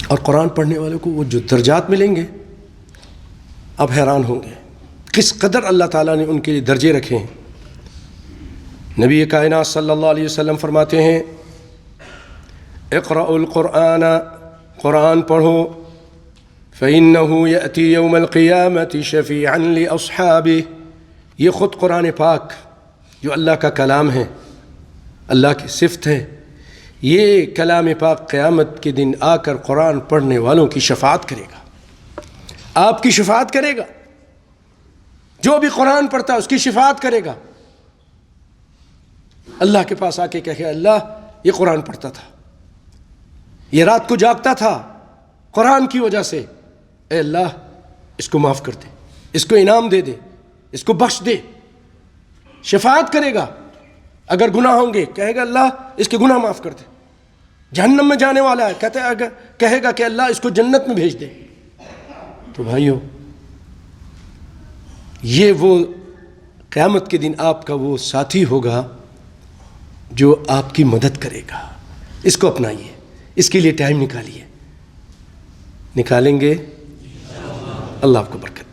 اور قرآن پڑھنے والوں کو وہ جو درجات ملیں گے آپ حیران ہوں گے کس قدر اللہ تعالیٰ نے ان کے لیے درجے رکھے ہیں۔ نبی کائنات صلی اللہ علیہ وسلم فرماتے ہیں اقرأوا القرآن، قرآن پڑھو، فإنه يأتي يوم القيامة شفيعا لأصحابه، یہ خود قرآن پاک جو اللہ کا کلام ہے، اللہ کی صفت ہے، یہ کلام پاک قیامت کے دن آ کر قرآن پڑھنے والوں کی شفاعت کرے گا، آپ کی شفاعت کرے گا، جو بھی قرآن پڑھتا ہے اس کی شفاعت کرے گا۔ اللہ کے پاس آ کے کہے اللہ یہ قرآن پڑھتا تھا، یہ رات کو جاگتا تھا قرآن کی وجہ سے، اے اللہ اس کو معاف کر دے، اس کو انعام دے دے، اس کو بخش دے۔ شفاعت کرے گا، اگر گناہ ہوں گے کہے گا اللہ اس کے گناہ معاف کر دے، جہنم میں جانے والا ہے کہے گا کہ اللہ اس کو جنت میں بھیج دے۔ تو بھائیو یہ وہ قیامت کے دن آپ کا وہ ساتھی ہوگا جو آپ کی مدد کرے گا، اس کو اپنائیے، اس کے لیے ٹائم نکالیے، نکالیں گے، اللہ آپ کو برکت